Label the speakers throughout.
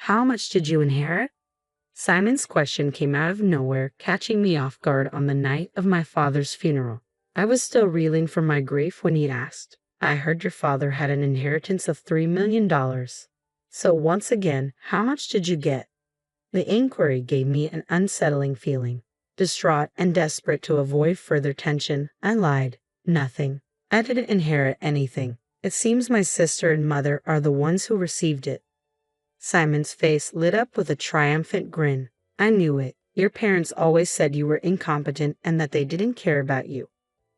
Speaker 1: How much did you inherit? Simon's question came out of nowhere, catching me off guard on the night of my father's funeral. I was still reeling from my grief when he asked, I heard your father had an inheritance of $3 million. So once again, how much did you get? The inquiry gave me an unsettling feeling. Distraught and desperate to avoid further tension, I lied. Nothing. I didn't inherit anything. It seems my sister and mother are the ones who received it. Simon's face lit up with a triumphant grin. I knew it. Your parents always said you were incompetent and that they didn't care about you.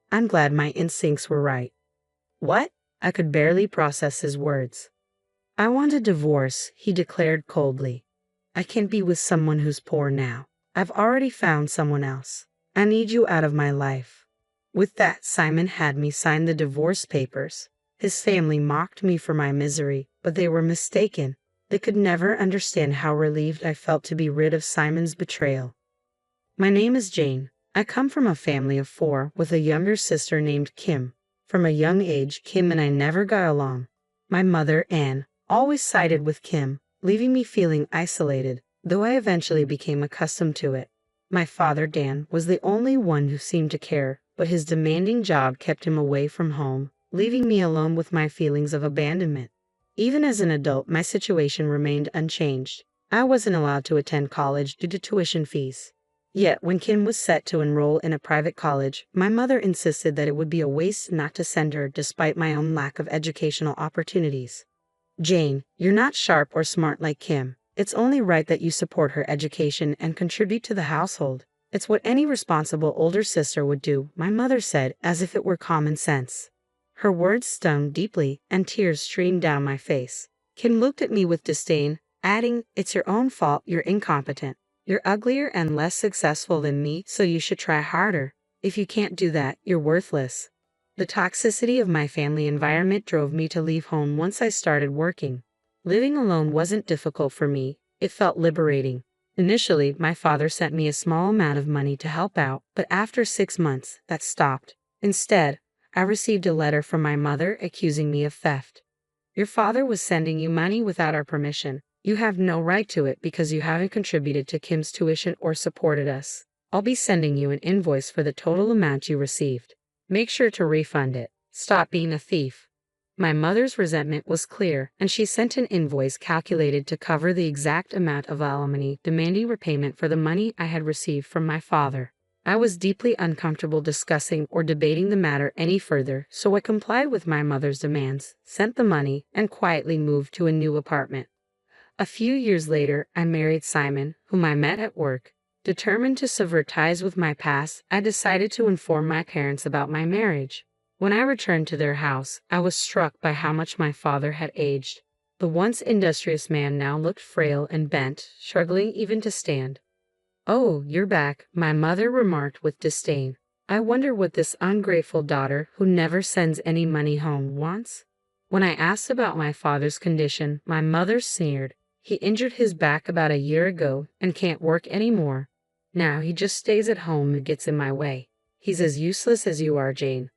Speaker 1: I'm glad my instincts were right. What? I could barely process his words. I want a divorce, he declared coldly. I can't be with someone who's poor now. I've already found someone else. I need you out of my life. With that, Simon had me sign the divorce papers. His family mocked me for my misery, but they were mistaken. They could never understand how relieved I felt to be rid of Simon's betrayal. My name is Jane. I come from a family of 4 with a younger sister named Kim. From a young age, Kim and I never got along. My mother, Anne, always sided with Kim, leaving me feeling isolated, though I eventually became accustomed to it. My father, Dan, was the only one who seemed to care, but his demanding job kept him away from home, leaving me alone with my feelings of abandonment. Even as an adult, my situation remained unchanged. I wasn't allowed to attend college due to tuition fees. Yet, when Kim was set to enroll in a private college, my mother insisted that it would be a waste not to send her despite my own lack of educational opportunities. Jane, you're not sharp or smart like Kim. It's only right that you support her education and contribute to the household. It's what any responsible older sister would do, my mother said, as if it were common sense. Her words stung deeply, and tears streamed down my face. Kim looked at me with disdain, adding, It's your own fault, you're incompetent. You're uglier and less successful than me, so you should try harder. If you can't do that, you're worthless. The toxicity of my family environment drove me to leave home once I started working. Living alone wasn't difficult for me, it felt liberating. Initially, my father sent me a small amount of money to help out, but after 6 months, that stopped. Instead, I received a letter from my mother accusing me of theft. Your father was sending you money without our permission. You have no right to it because you haven't contributed to Kim's tuition or supported us. I'll be sending you an invoice for the total amount you received. Make sure to refund it. Stop being a thief. My mother's resentment was clear, and she sent an invoice calculated to cover the exact amount of alimony, demanding repayment for the money I had received from my father. I was deeply uncomfortable discussing or debating the matter any further, so I complied with my mother's demands, sent the money, and quietly moved to a new apartment. A few years later, I married Simon, whom I met at work. Determined to sever ties with my past, I decided to inform my parents about my marriage. When I returned to their house, I was struck by how much my father had aged. The once industrious man now looked frail and bent, struggling even to stand. Oh, you're back, my mother remarked with disdain. I wonder what this ungrateful daughter, who never sends any money home, wants? When I asked about my father's condition, my mother sneered. He injured his back about a year ago and can't work anymore. Now he just stays at home and gets in my way. He's as useless as you are, Jane.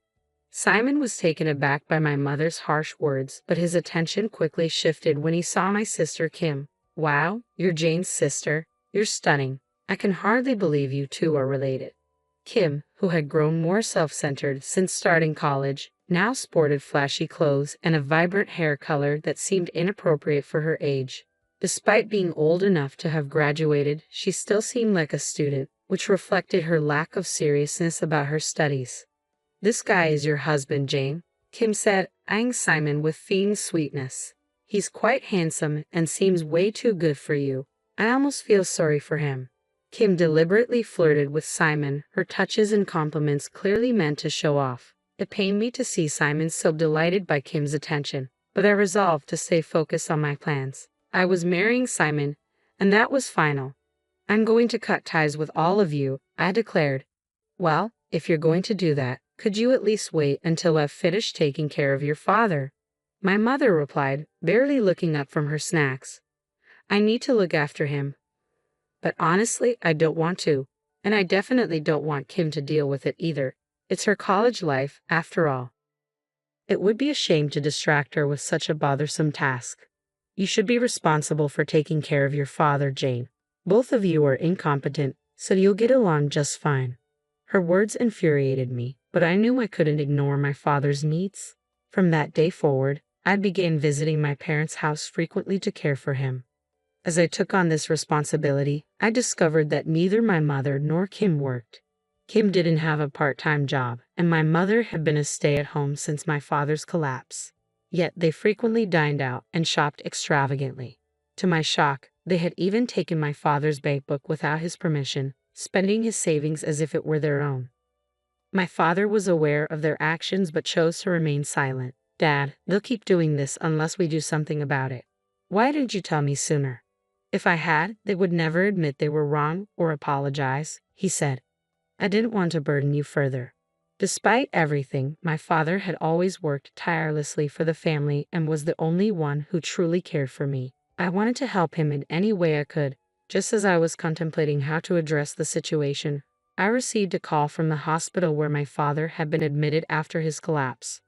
Speaker 1: Simon was taken aback by my mother's harsh words, but his attention quickly shifted when he saw my sister Kim. Wow, you're Jane's sister. You're stunning. I can hardly believe you two are related. Kim, who had grown more self-centered since starting college, now sported flashy clothes and a vibrant hair color that seemed inappropriate for her age. Despite being old enough to have graduated, she still seemed like a student, which reflected her lack of seriousness about her studies. This guy is your husband, Jane, Kim said, eyeing Simon with fiend sweetness. He's quite handsome and seems way too good for you. I almost feel sorry for him. Kim deliberately flirted with Simon, her touches and compliments clearly meant to show off. It pained me to see Simon so delighted by Kim's attention, but I resolved to stay focused on my plans. I was marrying Simon, and that was final. I'm going to cut ties with all of you, I declared. Well, if you're going to do that, could you at least wait until I've finished taking care of your father? My mother replied, barely looking up from her snacks. I need to look after him. But honestly, I don't want to, and I definitely don't want Kim to deal with it either. It's her college life, after all. It would be a shame to distract her with such a bothersome task. You should be responsible for taking care of your father, Jane. Both of you are incompetent, so you'll get along just fine." Her words infuriated me, but I knew I couldn't ignore my father's needs. From that day forward, I began visiting my parents' house frequently to care for him. As I took on this responsibility, I discovered that neither my mother nor Kim worked. Kim didn't have a part-time job, and my mother had been a stay-at-home since my father's collapse. Yet they frequently dined out and shopped extravagantly. To my shock, they had even taken my father's bankbook without his permission, spending his savings as if it were their own. My father was aware of their actions but chose to remain silent. "Dad, they'll keep doing this unless we do something about it. Why didn't you tell me sooner?" "If I had, they would never admit they were wrong or apologize," he said. "I didn't want to burden you further." Despite everything, my father had always worked tirelessly for the family and was the only one who truly cared for me. I wanted to help him in any way I could. Just as I was contemplating how to address the situation, I received a call from the hospital where my father had been admitted after his collapse.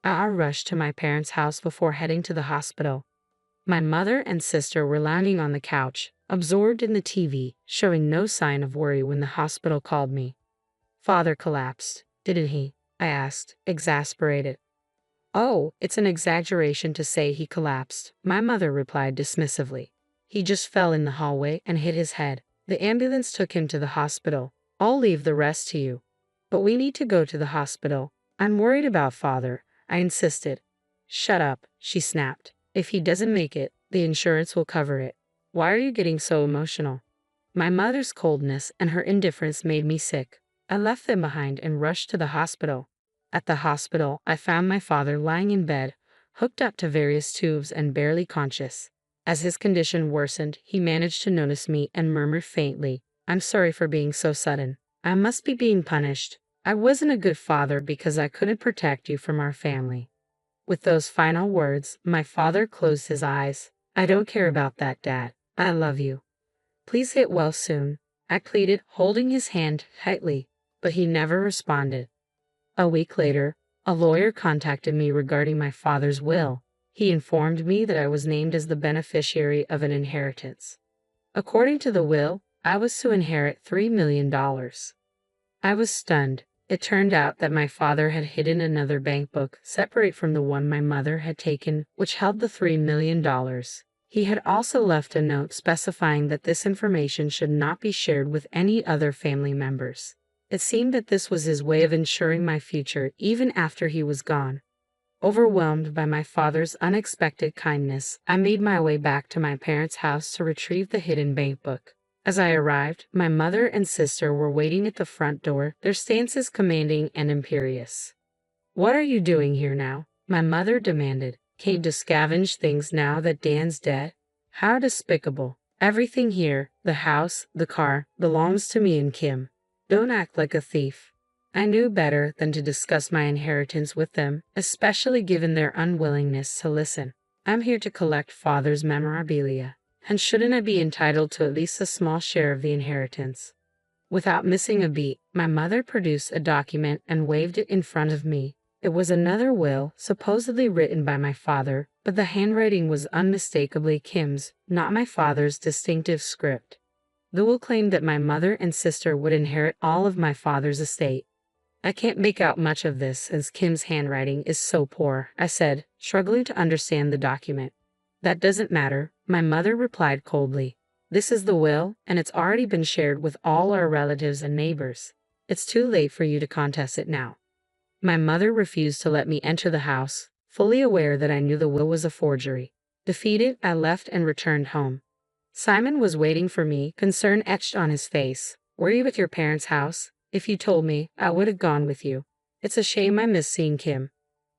Speaker 1: I rushed to my parents' house before heading to the hospital. My mother and sister were lounging on the couch, absorbed in the TV, showing no sign of worry when the hospital called me. "Father collapsed, didn't he?" I asked, exasperated. "Oh, it's an exaggeration to say he collapsed," my mother replied dismissively. "He just fell in the hallway and hit his head. The ambulance took him to the hospital. I'll leave the rest to you." "But we need to go to the hospital. I'm worried about Father," I insisted. "Shut up," she snapped. "If he doesn't make it, the insurance will cover it. Why are you getting so emotional?" My mother's coldness and her indifference made me sick. I left them behind and rushed to the hospital. At the hospital, I found my father lying in bed, hooked up to various tubes and barely conscious. As his condition worsened, he managed to notice me and murmured faintly, "I'm sorry for being so sudden. I must be being punished. I wasn't a good father because I couldn't protect you from our family." With those final words, my father closed his eyes. "I don't care about that, Dad. I love you. Please get well soon," I pleaded, holding his hand tightly, but he never responded. A week later, a lawyer contacted me regarding my father's will. He informed me that I was named as the beneficiary of an inheritance. According to the will, I was to inherit $3 million. I was stunned. It turned out that my father had hidden another bank book separate from the one my mother had taken, which held the $3 million. He had also left a note specifying that this information should not be shared with any other family members. It seemed that this was his way of ensuring my future even after he was gone. Overwhelmed by my father's unexpected kindness, I made my way back to my parents' house to retrieve the hidden bank book. As I arrived, my mother and sister were waiting at the front door, their stances commanding and imperious. "What are you doing here now?" my mother demanded. "Came to scavenge things now that Dan's dead? How despicable. Everything here, the house, the car, belongs to me and Kim. Don't act like a thief." I knew better than to discuss my inheritance with them, especially given their unwillingness to listen. "I'm here to collect Father's memorabilia, and shouldn't I be entitled to at least a small share of the inheritance?" Without missing a beat, my mother produced a document and waved it in front of me. It was another will, supposedly written by my father, but the handwriting was unmistakably Kim's, not my father's distinctive script. The will claimed that my mother and sister would inherit all of my father's estate. "I can't make out much of this since Kim's handwriting is so poor," I said, struggling to understand the document. "That doesn't matter," my mother replied coldly. "This is the will, and it's already been shared with all our relatives and neighbors. It's too late for you to contest it now." My mother refused to let me enter the house, fully aware that I knew the will was a forgery. Defeated, I left and returned home. Simon was waiting for me, concern etched on his face. "Were you at your parents' house? If you told me, I would have gone with you. It's a shame I missed seeing Kim."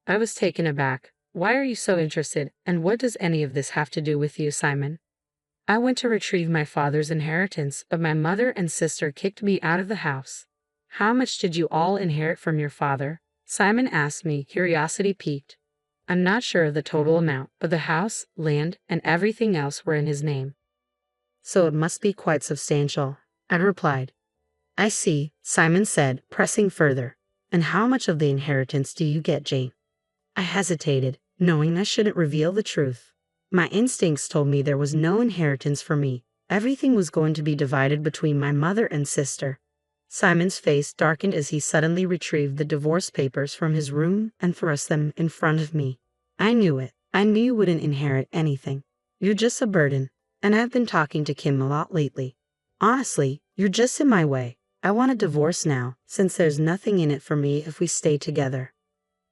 Speaker 1: I was taken aback. "Why are you so interested, and what does any of this have to do with you, Simon?" "I went to retrieve my father's inheritance, but my mother and sister kicked me out of the house." "How much did you all inherit from your father?" Simon asked me, curiosity piqued. "I'm not sure of the total amount, but the house, land, and everything else were in his name." "So it must be quite substantial," I replied. "I see," Simon said, pressing further. "And how much of the inheritance do you get, Jane?" I hesitated, knowing I shouldn't reveal the truth. My instincts told me there was no inheritance for me. Everything was going to be divided between my mother and sister. Simon's face darkened as he suddenly retrieved the divorce papers from his room and thrust them in front of me. I knew it. I knew you wouldn't inherit anything. You're just a burden. And I've been talking to Kim a lot lately. Honestly, you're just in my way. I want a divorce now, since there's nothing in it for me if we stay together.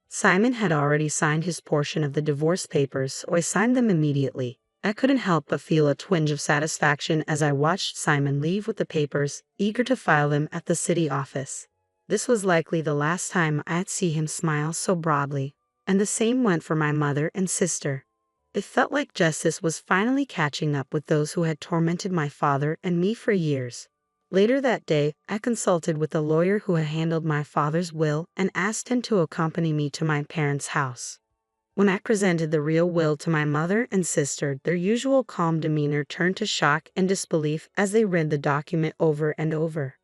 Speaker 1: Simon had already signed his portion of the divorce papers, so I signed them immediately. I couldn't help but feel a twinge of satisfaction as I watched Simon leave with the papers, eager to file them at the city office. This was likely the last time I'd see him smile so broadly, and the same went for my mother and sister. It felt like justice was finally catching up with those who had tormented my father and me for years. Later that day, I consulted with the lawyer who had handled my father's will and asked him to accompany me to my parents' house. When I presented the real will to my mother and sister, their usual calm demeanor turned to shock and disbelief as they read the document over and over.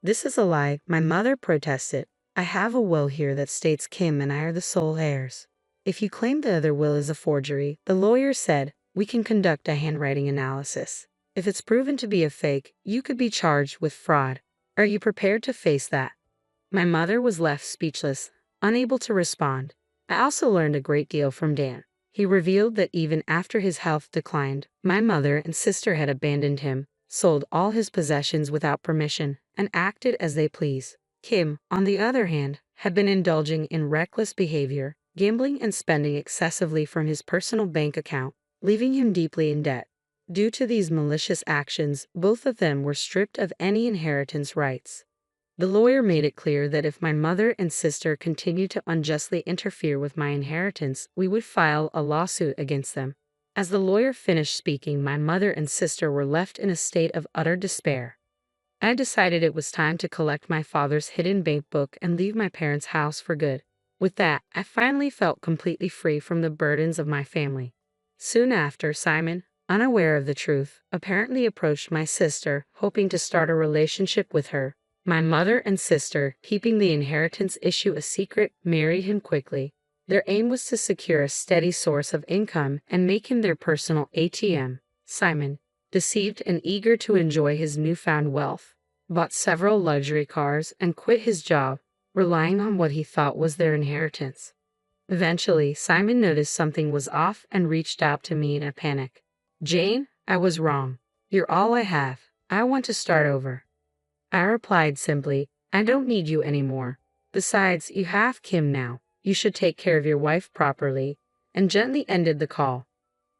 Speaker 1: "This is a lie," my mother protested. "I have a will here that states Kim and I are the sole heirs. If you claim the other will is a forgery," the lawyer said, "we can conduct a handwriting analysis. If it's proven to be a fake, you could be charged with fraud. Are you prepared to face that?" My mother was left speechless, unable to respond. I also learned a great deal from Dan. He revealed that even after his health declined, my mother and sister had abandoned him, sold all his possessions without permission, and acted as they pleased. Kim, on the other hand, had been indulging in reckless behavior, gambling and spending excessively from his personal bank account, leaving him deeply in debt. Due to these malicious actions, both of them were stripped of any inheritance rights. The lawyer made it clear that if my mother and sister continued to unjustly interfere with my inheritance, we would file a lawsuit against them. As the lawyer finished speaking, my mother and sister were left in a state of utter despair. I decided it was time to collect my father's hidden bank book and leave my parents' house for good. With that, I finally felt completely free from the burdens of my family. Soon after, Simon, unaware of the truth, apparently approached my sister, hoping to start a relationship with her. My mother and sister, keeping the inheritance issue a secret, married him quickly. Their aim was to secure a steady source of income and make him their personal ATM. Simon, deceived and eager to enjoy his newfound wealth, bought several luxury cars and quit his job, relying on what he thought was their inheritance. Eventually, Simon noticed something was off and reached out to me in a panic. "Jane, I was wrong. You're all I have. I want to start over." I replied simply, "I don't need you anymore. Besides, you have Kim now. You should take care of your wife properly," and gently ended the call.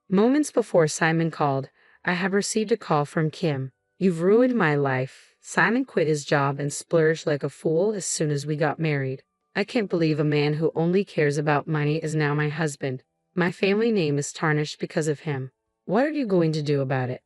Speaker 1: Moments before Simon called, I had received a call from Kim. "You've ruined my life." Simon quit his job and splurged like a fool as soon as we got married. "I can't believe a man who only cares about money is now my husband. My family name is tarnished because of him. What are you going to do about it?"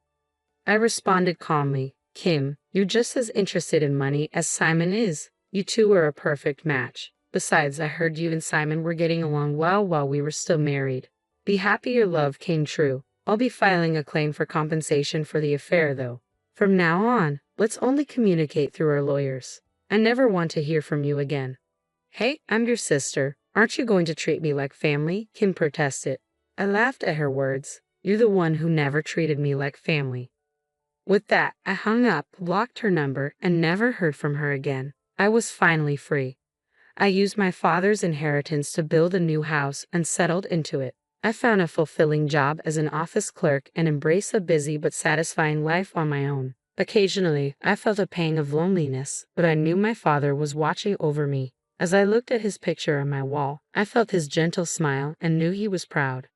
Speaker 1: I responded calmly, "Kim, you're just as interested in money as Simon is. You two are a perfect match. Besides, I heard you and Simon were getting along well while we were still married. Be happy your love came true. I'll be filing a claim for compensation for the affair, though. From now on, let's only communicate through our lawyers. I never want to hear from you again." "Hey, I'm your sister. Aren't you going to treat me like family?" Kim protested. I laughed at her words. "You're the one who never treated me like family." With that, I hung up, blocked her number, and never heard from her again. I was finally free. I used my father's inheritance to build a new house and settled into it. I found a fulfilling job as an office clerk and embraced a busy but satisfying life on my own. Occasionally, I felt a pang of loneliness, but I knew my father was watching over me. As I looked at his picture on my wall, I felt his gentle smile and knew he was proud.